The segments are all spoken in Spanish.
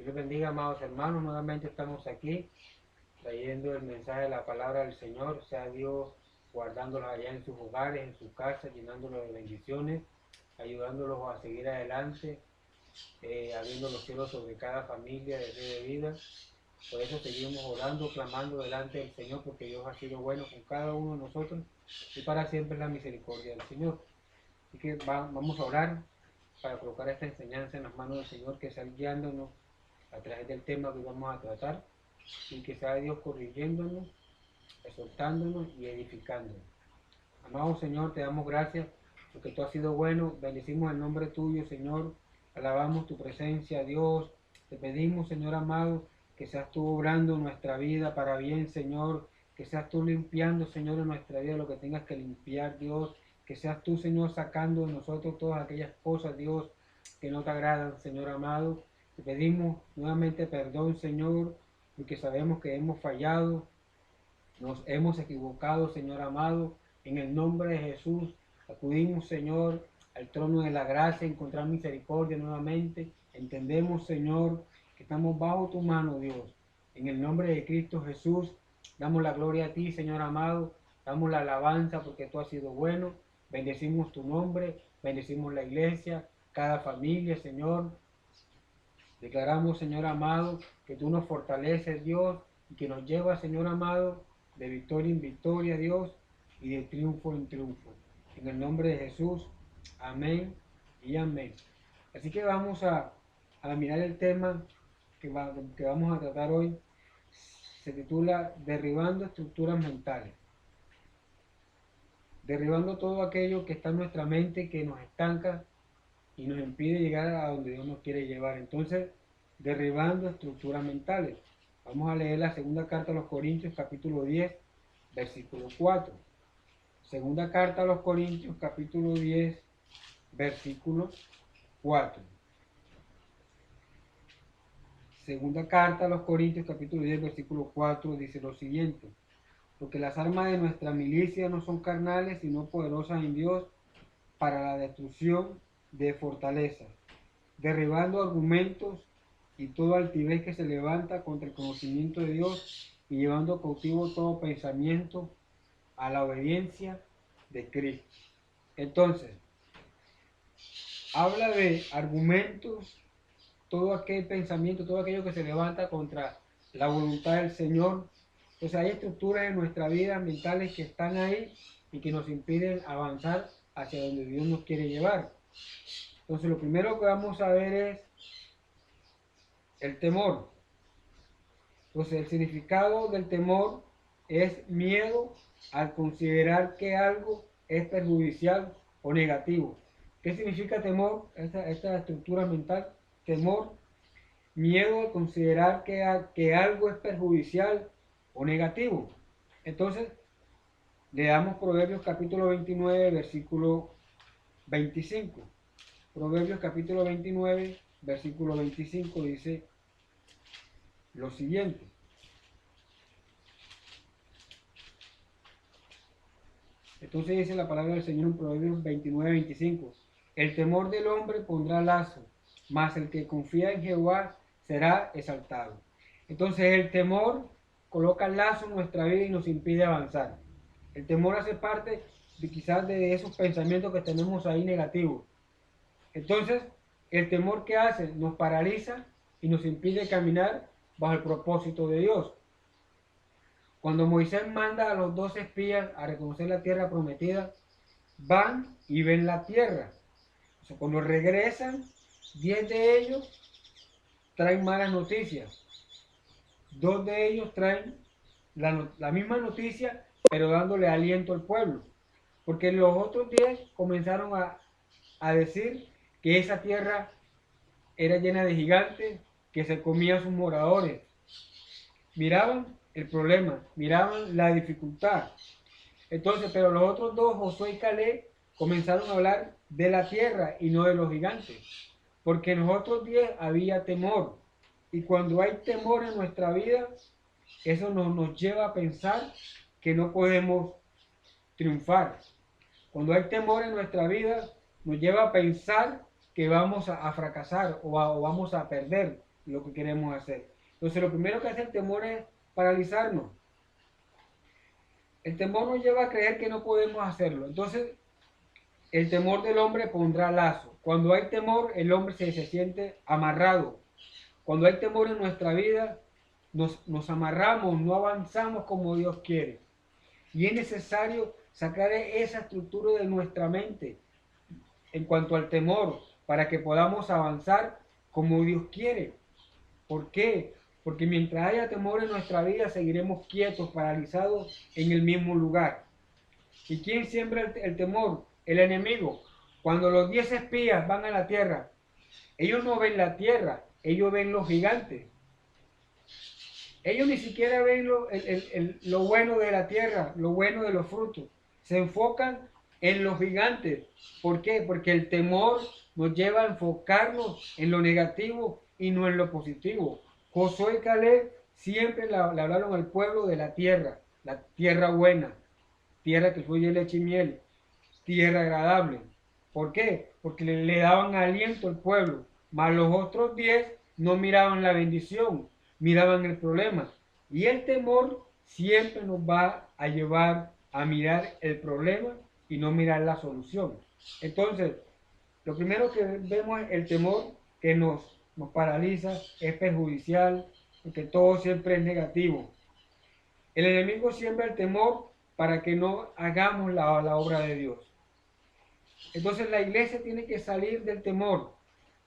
Dios les bendiga, amados hermanos. Nuevamente estamos aquí trayendo el mensaje de la palabra del Señor. Sea Dios guardándolos allá en sus hogares, en sus casas, llenándolos de bendiciones, ayudándolos a seguir adelante, abriendo los cielos sobre cada familia de Fe de Vida. Por eso seguimos orando, clamando delante del Señor, porque Dios ha sido bueno con cada uno de nosotros y para siempre es la misericordia del Señor. Así que vamos a orar para colocar esta enseñanza en las manos del Señor, que sea guiándonos a través del tema que vamos a tratar, y que sea Dios corrigiéndonos, exhortándonos y edificándonos. Amado Señor, te damos gracias porque tú has sido bueno. Bendecimos el nombre tuyo, Señor. Alabamos tu presencia, Dios. Te pedimos, Señor amado, que seas tú obrando nuestra vida para bien, Señor. Que seas tú limpiando, Señor, en nuestra vida lo que tengas que limpiar, Dios. Que seas tú, Señor, sacando de nosotros todas aquellas cosas, Dios, que no te agradan, Señor amado. Te pedimos nuevamente perdón, Señor, porque sabemos que hemos fallado, nos hemos equivocado, Señor amado. En el nombre de Jesús, acudimos, Señor, al trono de la gracia, encontrar misericordia nuevamente. Entendemos, Señor, que estamos bajo tu mano, Dios. En el nombre de Cristo Jesús, damos la gloria a ti, Señor amado. Damos la alabanza porque tú has sido bueno. Bendecimos tu nombre, bendecimos la iglesia, cada familia, Señor. Declaramos, Señor amado, que tú nos fortaleces, Dios, y que nos llevas, Señor amado, de victoria en victoria, Dios, y de triunfo en triunfo. En el nombre de Jesús, amén y amén. Así que vamos a mirar el tema que vamos a tratar hoy. Se titula Derribando estructuras mentales. Derribando todo aquello que está en nuestra mente, que nos estanca y nos impide llegar a donde Dios nos quiere llevar. Entonces, derribando estructuras mentales. Vamos a leer la segunda carta a los Corintios, capítulo 10, versículo 4. Segunda carta a los Corintios, capítulo 10, versículo 4. Segunda carta a los Corintios, capítulo 10, versículo 4, dice lo siguiente: porque las armas de nuestra milicia no son carnales, sino poderosas en Dios para la destrucción de fortalezas, derribando argumentos y toda altivez que se levanta contra el conocimiento de Dios y llevando cautivo todo pensamiento a la obediencia de Cristo. Entonces, habla de argumentos, todo aquel pensamiento, todo aquello que se levanta contra la voluntad del Señor. Entonces hay estructuras en nuestra vida mentales que están ahí y que nos impiden avanzar hacia donde Dios nos quiere llevar. Entonces lo primero que vamos a ver es el temor. Entonces el significado del temor es miedo al considerar que algo es perjudicial o negativo. ¿Qué significa temor? Esta estructura mental. Temor, miedo al considerar que algo es perjudicial o negativo. Entonces, leamos Proverbios capítulo 29, versículo 25. Proverbios capítulo 29, versículo 25 dice lo siguiente: entonces dice la palabra del Señor en Proverbios 29, 25: el temor del hombre pondrá lazo, mas el que confía en Jehová será exaltado. Entonces el temor coloca lazo en nuestra vida y nos impide avanzar. El temor hace parte de quizás de esos pensamientos que tenemos ahí negativos. Entonces, el temor que hace nos paraliza y nos impide caminar bajo el propósito de Dios. Cuando Moisés manda a los 12 espías a reconocer la tierra prometida, van y ven la tierra. O sea, cuando regresan, 10 de ellos traen malas noticias. 2 de ellos traen la misma noticia, pero dándole aliento al pueblo. Porque los otros 10 comenzaron a decir que esa tierra era llena de gigantes que se comían sus moradores. Miraban el problema, miraban la dificultad. Entonces, pero los otros dos, Josué y Caleb, comenzaron a hablar de la tierra y no de los gigantes. Porque en los otros 10 había temor. Y cuando hay temor en nuestra vida, eso nos lleva a pensar que no podemos triunfar. Cuando hay temor en nuestra vida, nos lleva a pensar que vamos a fracasar o vamos a perder. lo que queremos hacer. Entonces lo primero que hace el temor es paralizarnos. El temor nos lleva a creer que no podemos hacerlo. Entonces el temor del hombre pondrá lazo. Cuando hay temor, el hombre se siente amarrado. Cuando hay temor en nuestra vida, nos amarramos, no avanzamos como Dios quiere. Y es necesario sacar esa estructura de nuestra mente en cuanto al temor, para que podamos avanzar como Dios quiere. ¿Por qué? Porque mientras haya temor en nuestra vida, seguiremos quietos, paralizados en el mismo lugar. ¿Y quién siembra el temor? El enemigo. Cuando los 10 espías van a la tierra, ellos no ven la tierra, ellos ven los gigantes. Ellos ni siquiera ven lo bueno de la tierra, lo bueno de los frutos. Se enfocan en los gigantes. ¿Por qué? Porque el temor nos lleva a enfocarnos en lo negativo y no en lo positivo. Josué y Caleb siempre le hablaron al pueblo de la tierra buena, tierra que fluye leche y miel, tierra agradable. ¿Por qué? Porque le daban aliento al pueblo, mas los otros 10 no miraban la bendición, miraban el problema. Y el temor siempre nos va a llevar a mirar el problema y no mirar la solución. Entonces, lo primero que vemos es el temor que nos paraliza, es perjudicial, porque todo siempre es negativo. El enemigo siembra el temor para que no hagamos la obra de Dios. Entonces la iglesia tiene que salir del temor.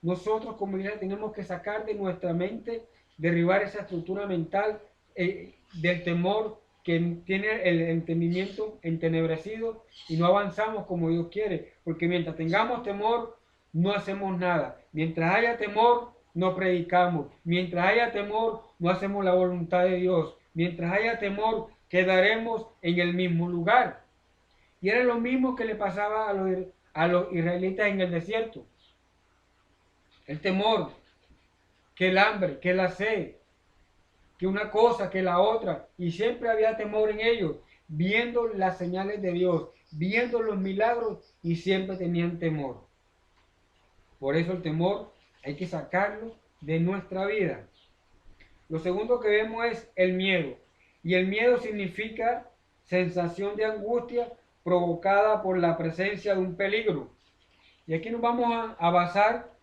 Nosotros como iglesia tenemos que sacar de nuestra mente, derribar esa estructura mental del temor que tiene el entendimiento entenebrecido y no avanzamos como Dios quiere. Porque mientras tengamos temor, no hacemos nada. Mientras haya temor, no predicamos. Mientras haya temor, no hacemos la voluntad de Dios. Mientras haya temor, quedaremos en el mismo lugar. Y era lo mismo que le pasaba a los israelitas en el desierto. El temor, que el hambre, que la sed, que una cosa, que la otra. Y siempre había temor en ellos, viendo las señales de Dios, viendo los milagros y siempre tenían temor. Por eso el temor hay que sacarlo de nuestra vida. Lo segundo que vemos es el miedo. Y el miedo significa sensación de angustia provocada por la presencia de un peligro. Y aquí nos vamos a basar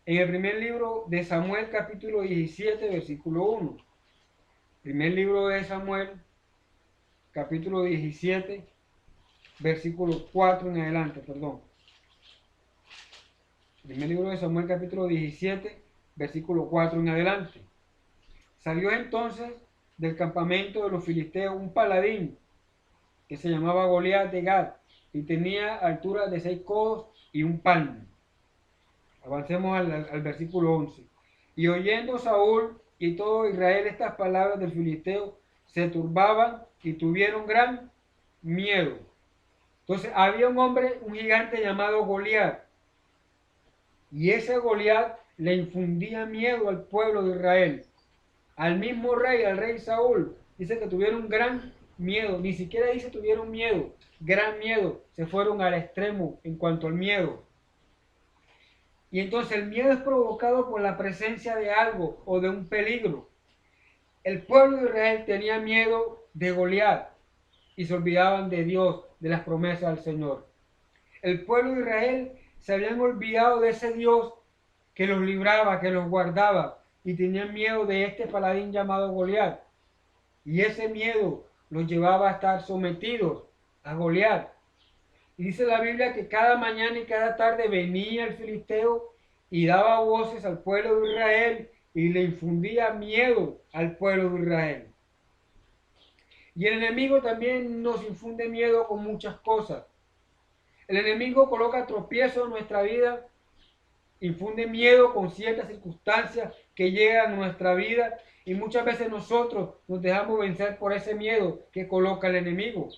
en el primer libro de Samuel, capítulo 17, versículo 1. Primer libro de Samuel, capítulo 17, versículo 4 en adelante, perdón. Primer libro de Samuel, capítulo 17, versículo 4 en adelante. Salió entonces del campamento de los filisteos un paladín que se llamaba Goliat de Gat y tenía altura de 6 codos y un palmo. Avancemos al versículo 11. Y oyendo Saúl y todo Israel estas palabras del filisteo, se turbaban y tuvieron gran miedo. Entonces había un hombre, un gigante llamado Goliat, y ese Goliat le infundía miedo al pueblo de Israel, al mismo rey, al rey Saúl. Dice que tuvieron gran miedo, ni siquiera dice tuvieron miedo, gran miedo, se fueron al extremo en cuanto al miedo. Y entonces el miedo es provocado por la presencia de algo o de un peligro. El pueblo de Israel tenía miedo de Goliat y se olvidaban de Dios, de las promesas del Señor. El pueblo de Israel se habían olvidado de ese Dios que los libraba, que los guardaba, y tenían miedo de este paladín llamado Goliat. Y ese miedo los llevaba a estar sometidos a Goliat. Y dice la Biblia que cada mañana y cada tarde venía el filisteo y daba voces al pueblo de Israel y le infundía miedo al pueblo de Israel. Y el enemigo también nos infunde miedo con muchas cosas. El enemigo coloca tropiezo en nuestra vida, infunde miedo con ciertas circunstancias que llegan a nuestra vida y muchas veces nosotros nos dejamos vencer por ese miedo que coloca el enemigo.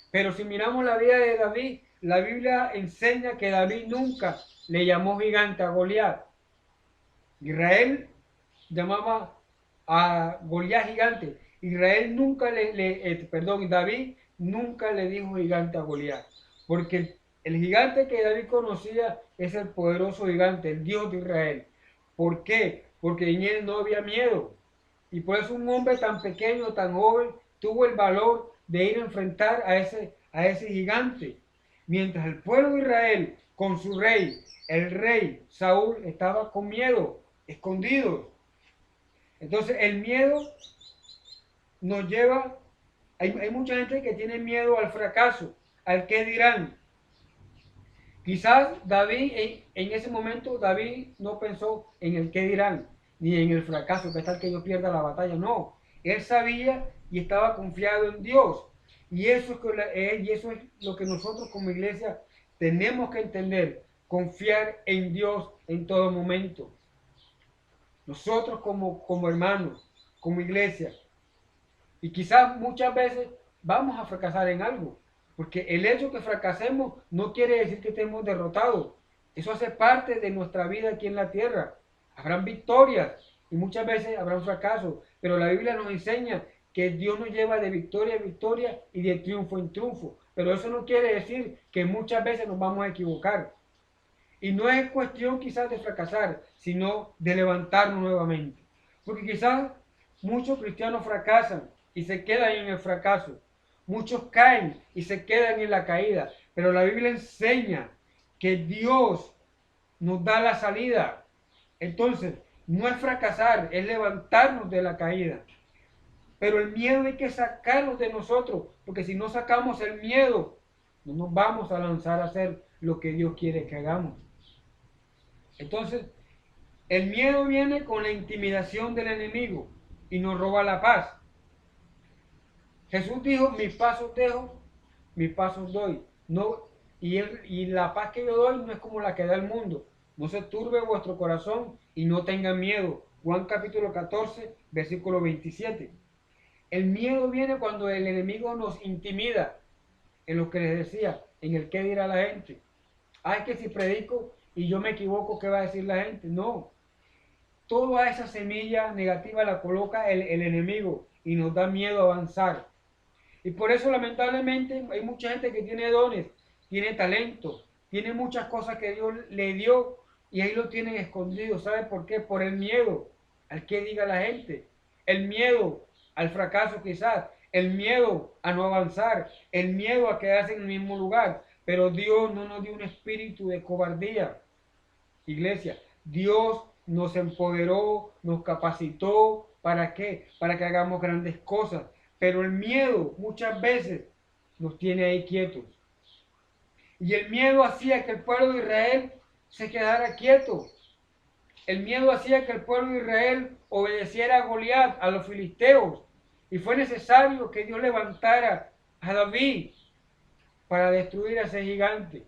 Pero si miramos la vida de David, la Biblia enseña que David nunca le llamó gigante a Goliat. Israel llamaba a Goliat gigante. Israel nunca David nunca le dijo gigante a Goliat, porque el gigante que David conocía es el poderoso gigante, el Dios de Israel. ¿Por qué? Porque en él no había miedo. Y por eso un hombre tan pequeño, tan joven, tuvo el valor de ir a enfrentar a ese gigante. Mientras el pueblo de Israel, con su rey, el rey Saúl, estaba con miedo, escondidos. Entonces el miedo nos lleva, hay mucha gente que tiene miedo al fracaso, al qué dirán. Quizás David, en ese momento, David no pensó en el qué dirán, ni en el fracaso, que tal que yo pierda la batalla. No, él sabía y estaba confiado en Dios. Y eso es lo que nosotros como iglesia tenemos que entender, confiar en Dios en todo momento. Nosotros como hermanos, como iglesia, y quizás muchas veces vamos a fracasar en algo, porque el hecho que fracasemos no quiere decir que estemos derrotados. Eso hace parte de nuestra vida aquí en la tierra. Habrán victorias y muchas veces habrán fracasos, pero la Biblia nos enseña que Dios nos lleva de victoria en victoria y de triunfo en triunfo. Pero eso no quiere decir que muchas veces nos vamos a equivocar. Y no es cuestión quizás de fracasar, sino de levantarnos nuevamente. Porque quizás muchos cristianos fracasan y se quedan en el fracaso. Muchos caen y se quedan en la caída. Pero la Biblia enseña que Dios nos da la salida. Entonces, no es fracasar, es levantarnos de la caída. Pero el miedo hay que sacarlo de nosotros, porque si no sacamos el miedo, no nos vamos a lanzar a hacer lo que Dios quiere que hagamos. Entonces, el miedo viene con la intimidación del enemigo y nos roba la paz. Jesús dijo, mis pasos dejo, mis pasos doy. No, y la paz que yo doy no es como la que da el mundo. No se turbe vuestro corazón y no tengan miedo. Juan capítulo 14, versículo 27. El miedo viene cuando el enemigo nos intimida, en lo que les decía, en el qué dirá la gente. Ay, que si predico y yo me equivoco, ¿qué va a decir la gente? No. Toda esa semilla negativa la coloca el enemigo y nos da miedo a avanzar. Y por eso lamentablemente hay mucha gente que tiene dones, tiene talento, tiene muchas cosas que Dios le dio y ahí lo tienen escondido. ¿Sabe por qué? Por el miedo al que diga la gente, el miedo al fracaso quizás, el miedo a no avanzar, el miedo a quedarse en el mismo lugar. Pero Dios no nos dio un espíritu de cobardía, iglesia. Dios nos empoderó, nos capacitó. ¿Para qué? Para que hagamos grandes cosas. Pero el miedo muchas veces nos tiene ahí quietos. Y el miedo hacía que el pueblo de Israel se quedara quieto. El miedo hacía que el pueblo de Israel obedeciera a Goliat, a los filisteos. Y fue necesario que Dios levantara a David para destruir a ese gigante,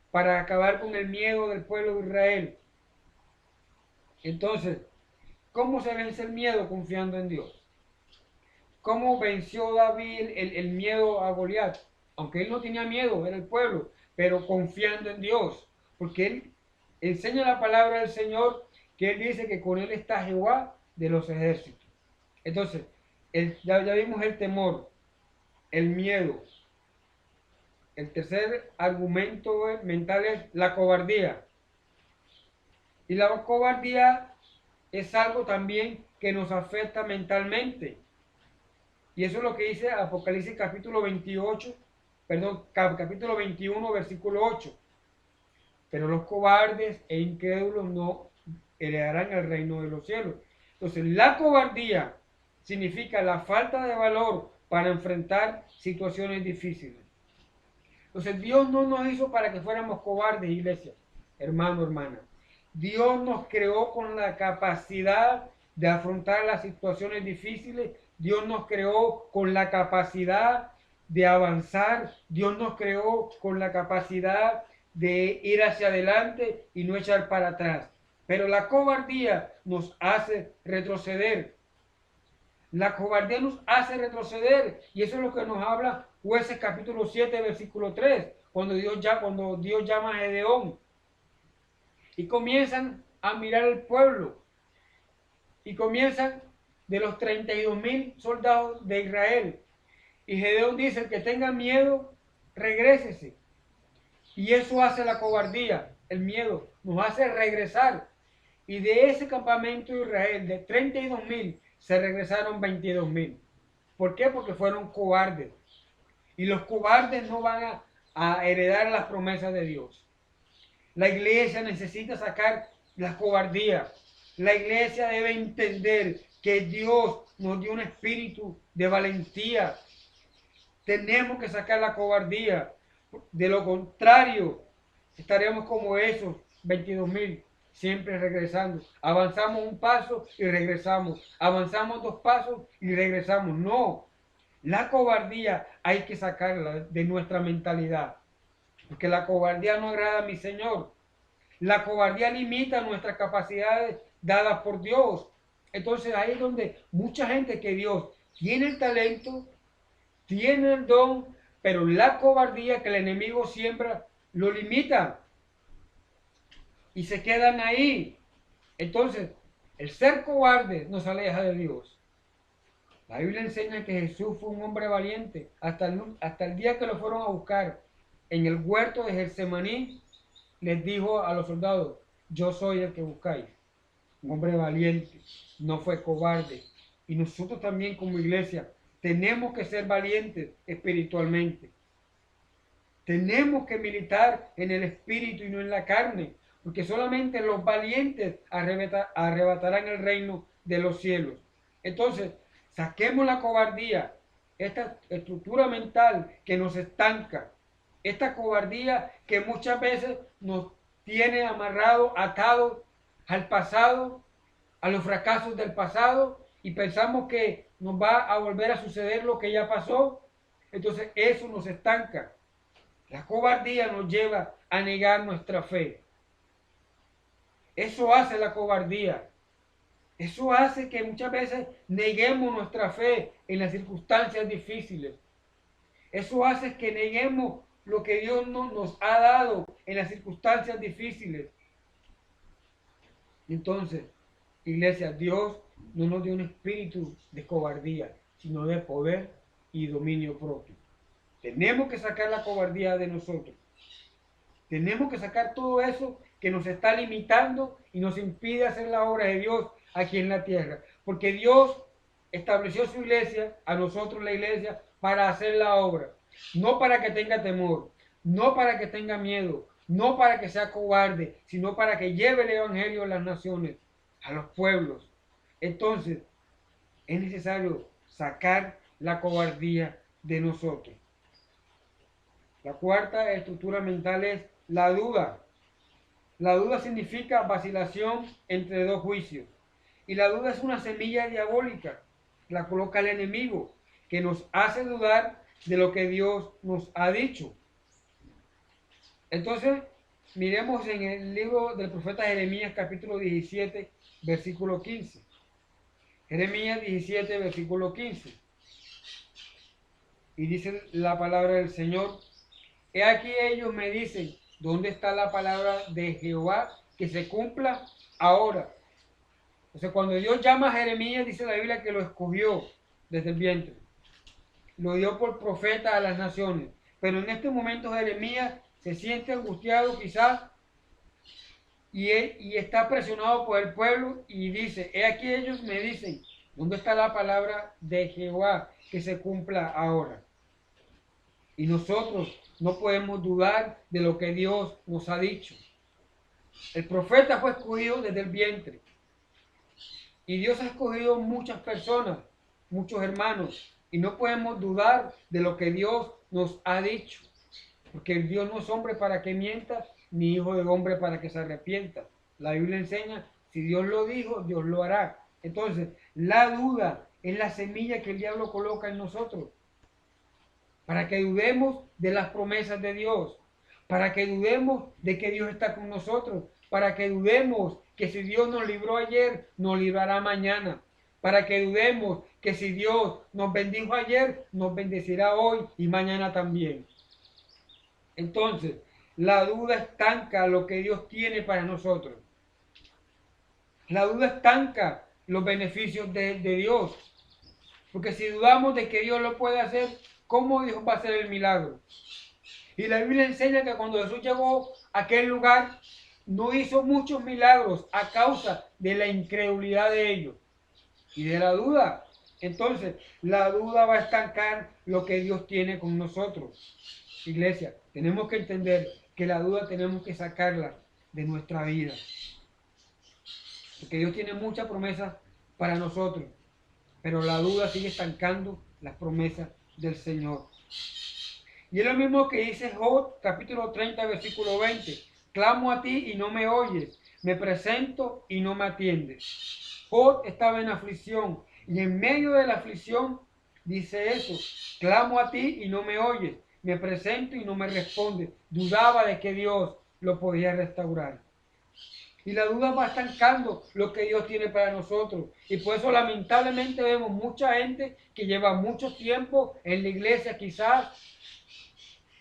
para acabar con el miedo del pueblo de Israel. Entonces, ¿cómo se vence el miedo? Confiando en Dios. ¿Cómo venció David el miedo a Goliat? Aunque él no tenía miedo, era el pueblo, pero confiando en Dios. Porque él enseña la palabra del Señor, que él dice que con él está Jehová de los ejércitos. Entonces, ya vimos el temor, el miedo. El tercer argumento mental es la cobardía. Y la cobardía es algo también que nos afecta mentalmente. Y eso es lo que dice Apocalipsis capítulo 28, capítulo 21, versículo 8. Pero los cobardes e incrédulos no heredarán el reino de los cielos. Entonces, la cobardía significa la falta de valor para enfrentar situaciones difíciles. Entonces, Dios no nos hizo para que fuéramos cobardes, iglesia, hermano, hermana. Dios nos creó con la capacidad de afrontar las situaciones difíciles. Dios nos creó con la capacidad de avanzar. Dios nos creó con la capacidad de ir hacia adelante y no echar para atrás. Pero la cobardía nos hace retroceder. La cobardía nos hace retroceder. Y eso es lo que nos habla Jueces capítulo 7, versículo 3. Cuando Dios llama a Gedeón. Y comienzan a mirar al pueblo. Y comienzan de los 32,000 soldados de Israel. Y Gedeón dice, el que tenga miedo, regrésese. Y eso hace la cobardía, el miedo, nos hace regresar. Y de ese campamento de Israel, de 32.000, se regresaron 22.000. ¿Por qué? Porque fueron cobardes. Y los cobardes no van a heredar las promesas de Dios. La iglesia necesita sacar la cobardía. La iglesia debe entender que Dios nos dio un espíritu de valentía. Tenemos que sacar la cobardía. De lo contrario, estaremos como esos 22.000, siempre regresando. Avanzamos un paso y regresamos. Avanzamos 2 pasos y regresamos. No, la cobardía hay que sacarla de nuestra mentalidad. Porque la cobardía no agrada a mi Señor. La cobardía limita nuestras capacidades dadas por Dios. Entonces ahí es donde mucha gente que Dios tiene el talento, tiene el don, pero la cobardía que el enemigo siembra lo limita y se quedan ahí. Entonces, el ser cobarde nos aleja de Dios. La Biblia enseña que Jesús fue un hombre valiente hasta el día que lo fueron a buscar en el huerto de Getsemaní. Les dijo a los soldados: yo soy el que buscáis. Un hombre valiente, no fue cobarde. Y nosotros también como iglesia tenemos que ser valientes espiritualmente. Tenemos que militar en el espíritu y no en la carne, porque solamente los valientes arrebatarán el reino de los cielos. Entonces, saquemos la cobardía, esta estructura mental que nos estanca, esta cobardía que muchas veces nos tiene amarrado, atado al pasado, a los fracasos del pasado, y pensamos que nos va a volver a suceder lo que ya pasó. Entonces eso nos estanca. La cobardía nos lleva a negar nuestra fe. Eso hace la cobardía. Eso hace que muchas veces neguemos nuestra fe en las circunstancias difíciles. Eso hace que neguemos lo que Dios nos ha dado en las circunstancias difíciles. Entonces, iglesia, Dios no nos dio un espíritu de cobardía, sino de poder y dominio propio. Tenemos que sacar la cobardía de nosotros. Tenemos que sacar todo eso que nos está limitando y nos impide hacer la obra de Dios aquí en la tierra. Porque Dios estableció su iglesia, a nosotros la iglesia, para hacer la obra. No para que tenga temor, no para que tenga miedo, no para que sea cobarde, sino para que lleve el evangelio a las naciones, a los pueblos. Entonces, es necesario sacar la cobardía de nosotros. La cuarta estructura mental es la duda. La duda significa vacilación entre dos juicios. Y la duda es una semilla diabólica. La coloca el enemigo, que nos hace dudar de lo que Dios nos ha dicho. Entonces, miremos en el libro del profeta Jeremías, capítulo 17, versículo 15. Jeremías 17, versículo 15. Y dice la palabra del Señor: he aquí ellos me dicen, ¿dónde está la palabra de Jehová que se cumpla ahora? O sea, cuando Dios llama a Jeremías, dice la Biblia que lo escogió desde el vientre. Lo dio por profeta a las naciones. Pero en este momento Jeremías se siente angustiado quizás y está presionado por el pueblo y dice: he aquí ellos me dicen, ¿dónde está la palabra de Jehová que se cumpla ahora? Y nosotros no podemos dudar de lo que Dios nos ha dicho. El profeta fue escogido desde el vientre. Y Dios ha escogido muchas personas, muchos hermanos. Y no podemos dudar de lo que Dios nos ha dicho. Porque Dios no es hombre para que mienta, ni hijo de hombre para que se arrepienta. La Biblia enseña, si Dios lo dijo, Dios lo hará. Entonces, la duda es la semilla que el diablo coloca en nosotros. Para que dudemos de las promesas de Dios, para que dudemos de que Dios está con nosotros, para que dudemos que si Dios nos libró ayer, nos librará mañana, para que dudemos que si Dios nos bendijo ayer, nos bendecirá hoy y mañana también. Entonces, la duda estanca lo que Dios tiene para nosotros. La duda estanca los beneficios de Dios, porque si dudamos de que Dios lo puede hacer, ¿cómo Dios va a hacer el milagro? Y la Biblia enseña que cuando Jesús llegó a aquel lugar, no hizo muchos milagros a causa de la incredulidad de ellos y de la duda. Entonces, la duda va a estancar lo que Dios tiene con nosotros. Iglesia, tenemos que entender que la duda tenemos que sacarla de nuestra vida. Porque Dios tiene muchas promesas para nosotros, pero la duda sigue estancando las promesas del Señor. Y es lo mismo que dice Job, capítulo 30, versículo 20. Clamo a ti y no me oyes, me presento y no me atiendes. Job estaba en aflicción y en medio de la aflicción dice eso. Clamo a ti y no me oyes, me presento y no me respondes. Dudaba de que Dios lo podía restaurar. Y la duda va estancando lo que Dios tiene para nosotros. Y por eso lamentablemente vemos mucha gente que lleva mucho tiempo en la iglesia quizás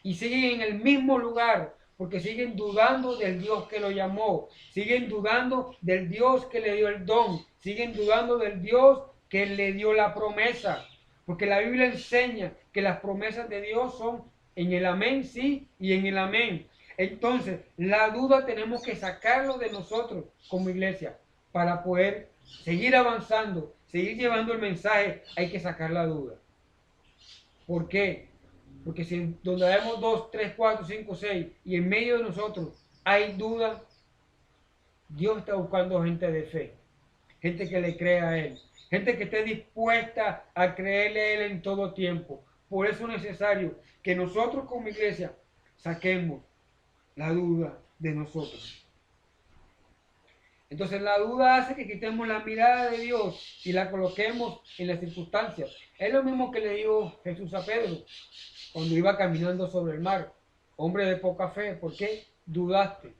y siguen en el mismo lugar porque siguen dudando del Dios que lo llamó, siguen dudando del Dios que le dio el don, siguen dudando del Dios que le dio la promesa. Porque la Biblia enseña que las promesas de Dios son en el amén sí y en el amén. Entonces, la duda tenemos que sacarlo de nosotros como iglesia para poder seguir avanzando, seguir llevando el mensaje. Hay que sacar la duda. ¿Por qué? Porque si donde vemos 2, 3, 4, 5, 6 y en medio de nosotros hay duda, Dios está buscando gente de fe, gente que le crea a Él, gente que esté dispuesta a creerle a Él en todo tiempo. Por eso es necesario que nosotros como iglesia saquemos la duda de nosotros. Entonces la duda hace que quitemos la mirada de Dios y la coloquemos en las circunstancias. Es lo mismo que le dijo Jesús a Pedro cuando iba caminando sobre el mar. Hombre de poca fe, ¿por qué dudaste?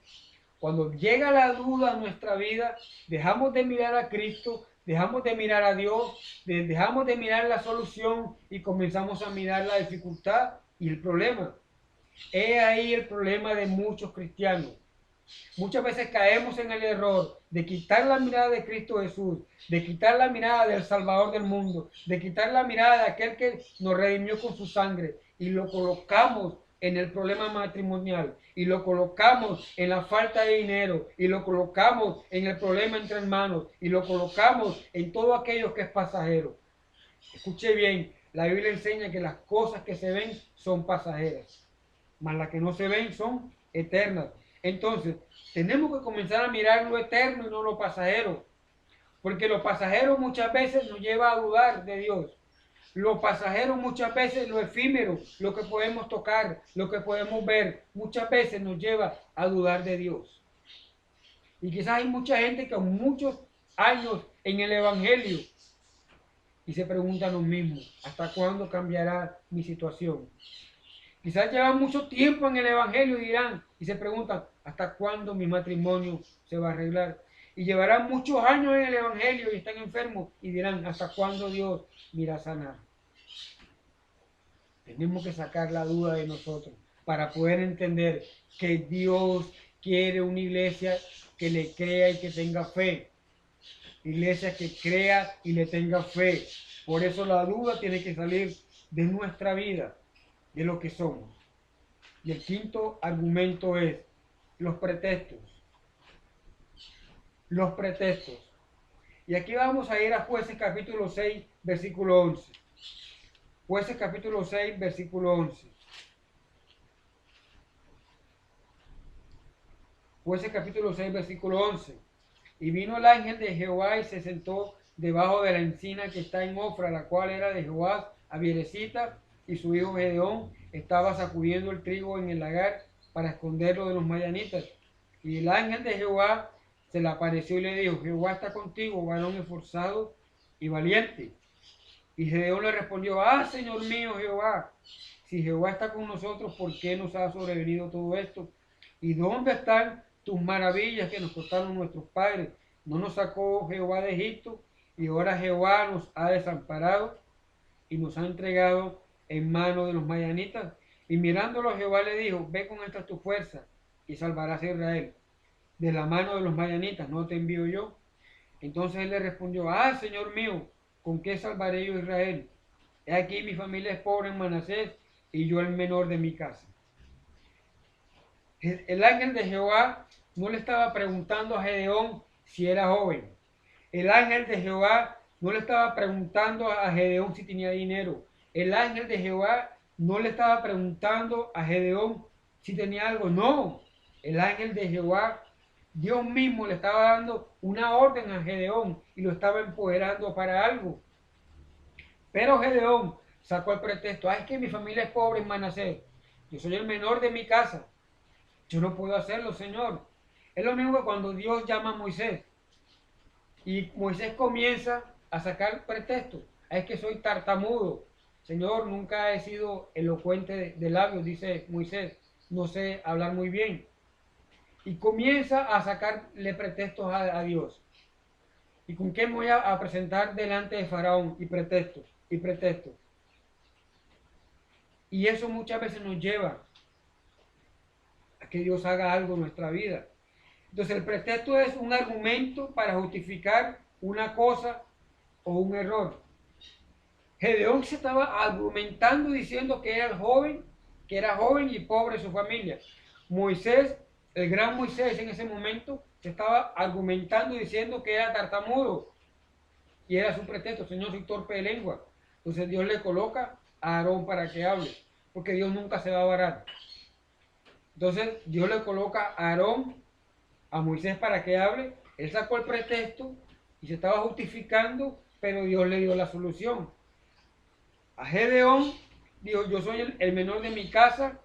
Cuando llega la duda a nuestra vida, dejamos de mirar a Cristo, dejamos de mirar a Dios, dejamos de mirar la solución y comenzamos a mirar la dificultad y el problema. He ahí el problema de muchos cristianos. Muchas veces caemos en el error de quitar la mirada de Cristo Jesús, de quitar la mirada del Salvador del mundo, de quitar la mirada de aquel que nos redimió con su sangre y lo colocamos en el problema matrimonial y lo colocamos en la falta de dinero y lo colocamos en el problema entre hermanos y lo colocamos en todo aquello que es pasajero. Escuche bien, la Biblia enseña que las cosas que se ven son pasajeras, mas las que no se ven son eternas. Entonces, tenemos que comenzar a mirar lo eterno y no lo pasajero, porque lo pasajero muchas veces nos lleva a dudar de Dios. Lo pasajero muchas veces, lo efímero, lo que podemos tocar, lo que podemos ver, muchas veces nos lleva a dudar de Dios. Y quizás hay mucha gente que con muchos años en el Evangelio y se preguntan lo mismo, ¿hasta cuándo cambiará mi situación? Quizás llevan mucho tiempo en el Evangelio y dirán, y se preguntan, ¿hasta cuándo mi matrimonio se va a arreglar? Y llevarán muchos años en el Evangelio y están enfermos y dirán, ¿hasta cuándo Dios me irá a sanar? Tenemos que sacar la duda de nosotros para poder entender que Dios quiere una iglesia que le crea y que tenga fe. Iglesia que crea y le tenga fe. Por eso la duda tiene que salir de nuestra vida, de lo que somos. Y el quinto argumento es los pretextos. Los pretextos. Y aquí vamos a ir a Jueces capítulo 6, versículo 11. Jueces capítulo 6, versículo 11. Jueces capítulo 6, versículo 11. Y vino el ángel de Jehová y se sentó debajo de la encina que está en Ofra, la cual era de Jehová, Abielecita, y su hijo Gedeón estaba sacudiendo el trigo en el lagar para esconderlo de los madianitas. Y el ángel de Jehová se le apareció y le dijo, Jehová está contigo, varón esforzado y valiente. Y Gedeón le respondió, Señor mío Jehová, si Jehová está con nosotros, ¿por qué nos ha sobrevenido todo esto? ¿Y dónde están tus maravillas que nos contaron nuestros padres? ¿No nos sacó Jehová de Egipto? Y ahora Jehová nos ha desamparado y nos ha entregado en mano de los madianitas. Y mirándolo Jehová le dijo, ve con esta tu fuerza y salvarás a Israel de la mano de los madianitas, ¿no te envío yo? Entonces él le respondió, Señor mío, ¿con qué salvaré yo a Israel? He aquí mi familia es pobre en Manasés y yo el menor de mi casa. El ángel de Jehová no le estaba preguntando a Gedeón si era joven. El ángel de Jehová no le estaba preguntando a Gedeón si tenía dinero. El ángel de Jehová no le estaba preguntando a Gedeón si tenía algo. No, el ángel de Jehová, Dios mismo le estaba dando una orden a Gedeón y lo estaba empoderando para algo. Pero Gedeón sacó el pretexto: es que mi familia es pobre en Manasés. Yo soy el menor de mi casa. Yo no puedo hacerlo, Señor. Es lo mismo que cuando Dios llama a Moisés. Y Moisés comienza a sacar pretextos. Es que soy tartamudo. Señor, nunca he sido elocuente de labios, dice Moisés. No sé hablar muy bien. Y comienza a sacarle pretextos a Dios. ¿Y con qué me voy a presentar delante de Faraón? Y pretextos, y pretextos. Y eso muchas veces nos lleva a que Dios haga algo en nuestra vida. Entonces el pretexto es un argumento para justificar una cosa o un error. Gedeón se estaba argumentando diciendo que era joven y pobre su familia. Moisés, el gran Moisés en ese momento, se estaba argumentando diciendo que era tartamudo. Y era su pretexto: Señor, soy torpe de lengua. Entonces Dios le coloca a Aarón para que hable, porque Dios nunca se va a varar. Entonces Dios le coloca a Aarón, a Moisés, para que hable. Él sacó el pretexto y se estaba justificando, pero Dios le dio la solución. A Gedeón dijo: yo soy el menor de mi casa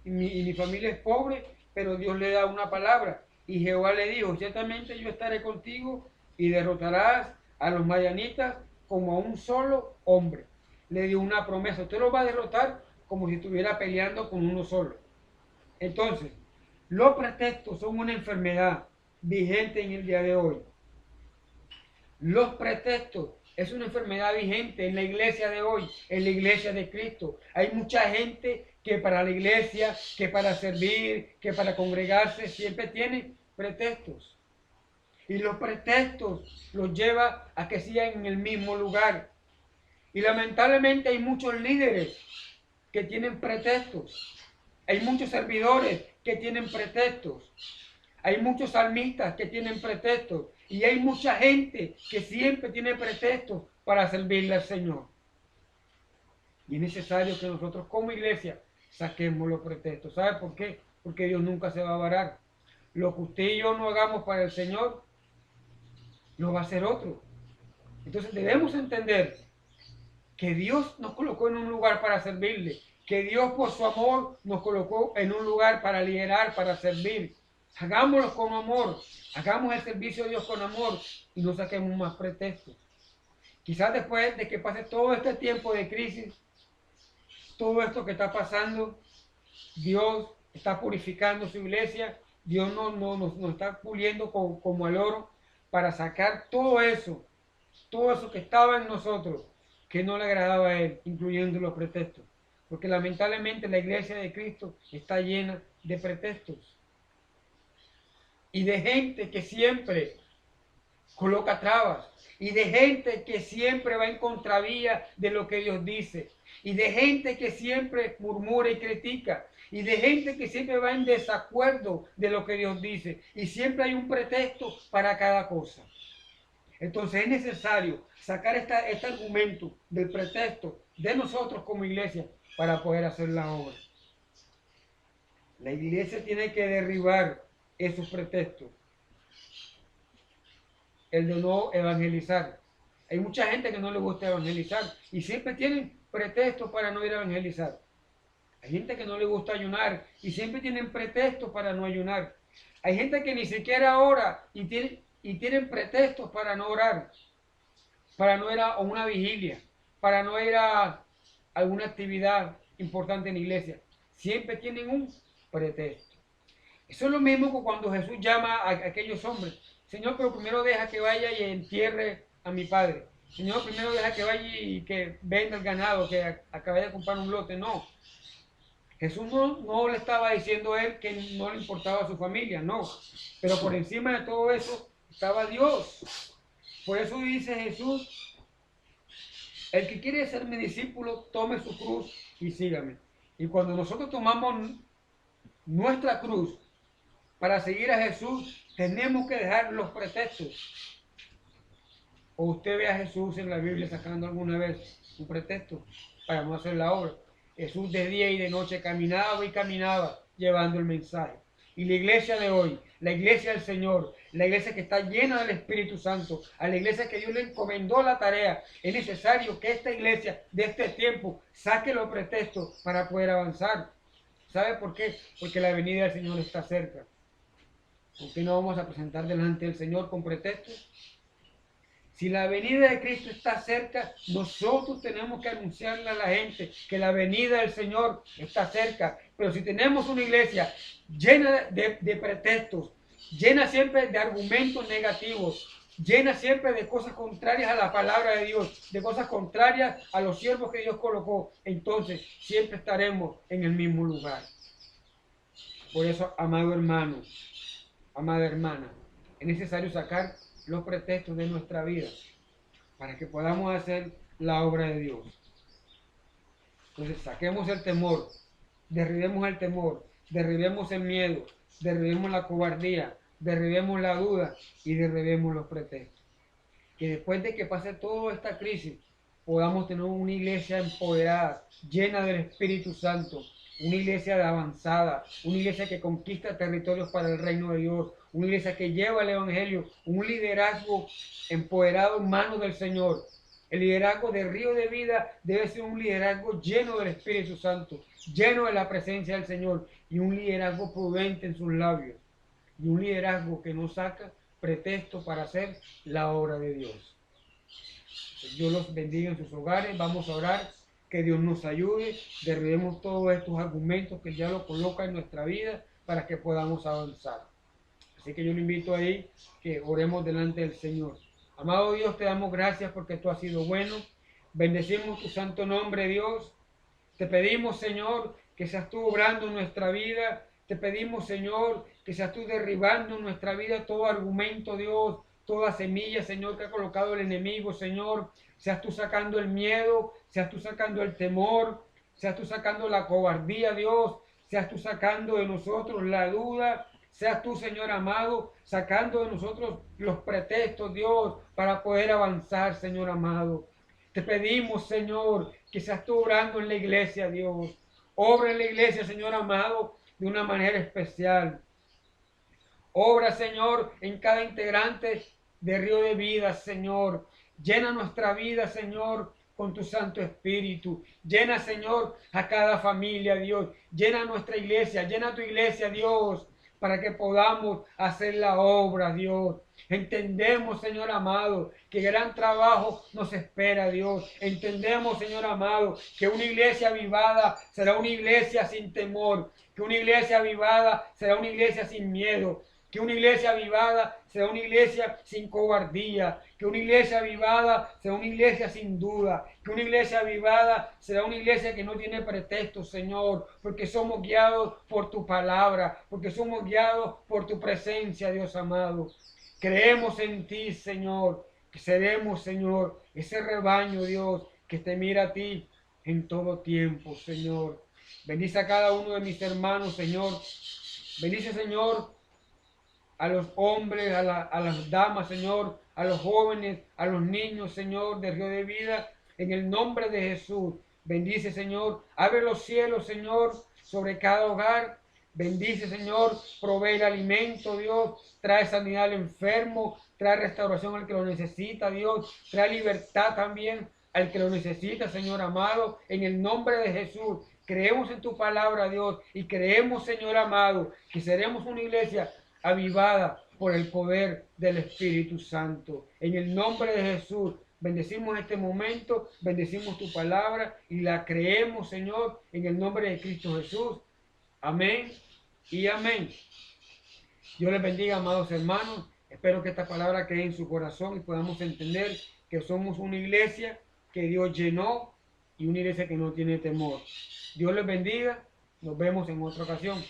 y mi familia es pobre, pero Dios le da una palabra. Y Jehová le dijo: ciertamente yo estaré contigo y derrotarás a los madianitas como a un solo hombre. Le dio una promesa: usted lo va a derrotar como si estuviera peleando con uno solo. Entonces, los pretextos son una enfermedad vigente en el día de hoy. Los pretextos es una enfermedad vigente en la iglesia de hoy, en la iglesia de Cristo. Hay mucha gente que para la iglesia, que para servir, que para congregarse, siempre tiene pretextos. Y los pretextos los lleva a que sigan en el mismo lugar. Y lamentablemente hay muchos líderes que tienen pretextos. Hay muchos servidores que tienen pretextos. Hay muchos salmistas que tienen pretextos. Y hay mucha gente que siempre tiene pretextos para servirle al Señor. Y es necesario que nosotros como iglesia saquemos los pretextos. ¿Sabe por qué? Porque Dios nunca se va a varar. Lo que usted y yo no hagamos para el Señor, lo va a hacer otro. Entonces debemos entender que Dios nos colocó en un lugar para servirle. Que Dios por su amor nos colocó en un lugar para liderar, para servir. Hagámoslo con amor. Hagamos el servicio de Dios con amor y no saquemos más pretextos. Quizás después de que pase todo este tiempo de crisis, todo esto que está pasando, Dios está purificando su iglesia. Dios nos está puliendo como al oro para sacar todo eso que estaba en nosotros, que no le agradaba a Él, incluyendo los pretextos. Porque lamentablemente la iglesia de Cristo está llena de pretextos. Y de gente que siempre coloca trabas. Y de gente que siempre va en contravía de lo que Dios dice. Y de gente que siempre murmura y critica. Y de gente que siempre va en desacuerdo de lo que Dios dice. Y siempre hay un pretexto para cada cosa. Entonces es necesario sacar este argumento del pretexto de nosotros como iglesia para poder hacer la obra. La iglesia tiene que derribar esos pretextos. El de no evangelizar. Hay mucha gente que no le gusta evangelizar y siempre tienen pretextos para no ir a evangelizar. Hay gente que no le gusta ayunar y siempre tienen pretextos para no ayunar. Hay gente que ni siquiera ora y tienen pretextos para no orar, para no ir a una vigilia, para no ir a alguna actividad importante en la iglesia. Siempre tienen un pretexto. Eso es lo mismo que cuando Jesús llama a aquellos hombres: Señor, pero primero deja que vaya y entierre a mi padre. Señor, primero deja que vaya y que venda el ganado, que acabe de comprar un lote. No. Jesús no le estaba diciendo a él que no le importaba a su familia, no. Pero por encima de todo eso estaba Dios. Por eso dice Jesús: el que quiere ser mi discípulo, tome su cruz y sígame. Y cuando nosotros tomamos nuestra cruz, Para seguir a Jesús tenemos que dejar los pretextos. ¿O usted ve a Jesús en la Biblia sacando alguna vez un pretexto para no hacer la obra? Jesús de día y de noche caminaba y caminaba llevando el mensaje. Y la iglesia de hoy, la iglesia del Señor, la iglesia que está llena del Espíritu Santo, a la iglesia que Dios le encomendó la tarea, es necesario que esta iglesia de este tiempo saque los pretextos para poder avanzar. ¿Sabe por qué? Porque la venida del Señor está cerca. ¿Por qué no vamos a presentar delante del Señor con pretextos? Si la venida de Cristo está cerca, nosotros tenemos que anunciarle a la gente que la venida del Señor está cerca. Pero si tenemos una iglesia llena de pretextos, llena siempre de argumentos negativos, llena siempre de cosas contrarias a la palabra de Dios, de cosas contrarias a los siervos que Dios colocó, entonces siempre estaremos en el mismo lugar. Por eso, amado hermano, amada hermana, es necesario sacar los pretextos de nuestra vida para que podamos hacer la obra de Dios. Entonces saquemos el temor, derribemos el miedo, derribemos la cobardía, derribemos la duda y derribemos los pretextos. Que después de que pase toda esta crisis podamos tener una iglesia empoderada, llena del Espíritu Santo, una iglesia avanzada, una iglesia que conquista territorios para el reino de Dios, una iglesia que lleva el Evangelio, un liderazgo empoderado en manos del Señor. El liderazgo de Río de Vida debe ser un liderazgo lleno del Espíritu Santo, lleno de la presencia del Señor y un liderazgo prudente en sus labios y un liderazgo que no saca pretexto para hacer la obra de Dios. Dios los bendiga en sus hogares. Vamos a orar. Que Dios nos ayude, derribemos todos estos argumentos que el diablo coloca en nuestra vida para que podamos avanzar. Así que yo le invito ahí que oremos delante del Señor. Amado Dios, te damos gracias porque tú has sido bueno. Bendecimos tu santo nombre, Dios. Te pedimos, Señor, que seas tú obrando en nuestra vida. Te pedimos, Señor, que seas tú derribando en nuestra vida todo argumento, Dios, toda semilla, Señor, que ha colocado el enemigo, Señor. Seas tú sacando el miedo, seas tú sacando el temor, seas tú sacando la cobardía, Dios, seas tú sacando de nosotros la duda, seas tú, Señor amado, sacando de nosotros los pretextos, Dios, para poder avanzar, Señor amado. Te pedimos, Señor, que seas tú obrando en la iglesia, Dios. Obra en la iglesia, Señor amado, de una manera especial. Obra, Señor, en cada integrante de Río de Vida, Señor. Llena nuestra vida, Señor, con tu Santo Espíritu. Llena, Señor, a cada familia, Dios. Llena nuestra iglesia, llena tu iglesia, Dios, para que podamos hacer la obra, Dios. Entendemos, Señor amado, que gran trabajo nos espera, Dios. Entendemos, Señor amado, que una iglesia avivada será una iglesia sin temor, que una iglesia avivada será una iglesia sin miedo, que una iglesia avivada sea una iglesia sin cobardía, que una iglesia avivada sea una iglesia sin duda, que una iglesia avivada será una iglesia que no tiene pretextos, Señor, porque somos guiados por tu palabra, porque somos guiados por tu presencia, Dios amado. Creemos en ti, Señor, que seremos, Señor, ese rebaño, Dios, que te mira a ti en todo tiempo, Señor. Bendice a cada uno de mis hermanos, Señor. Bendice, Señor, a los hombres, a las damas, Señor, a los jóvenes, a los niños, Señor, de Río de Vida, en el nombre de Jesús. Bendice, Señor, abre los cielos, Señor, sobre cada hogar. Bendice, Señor, provee el alimento, Dios, trae sanidad al enfermo, trae restauración al que lo necesita, Dios, trae libertad también al que lo necesita, Señor amado, en el nombre de Jesús. Creemos en tu palabra, Dios, y creemos, Señor amado, que seremos una iglesia avivada por el poder del Espíritu Santo. En el nombre de Jesús, bendecimos este momento, bendecimos tu palabra y la creemos, Señor, en el nombre de Cristo Jesús. Amén y amén. Dios les bendiga, amados hermanos. Espero que esta palabra quede en su corazón y podamos entender que somos una iglesia que Dios llenó y una iglesia que no tiene temor. Dios les bendiga. Nos vemos en otra ocasión.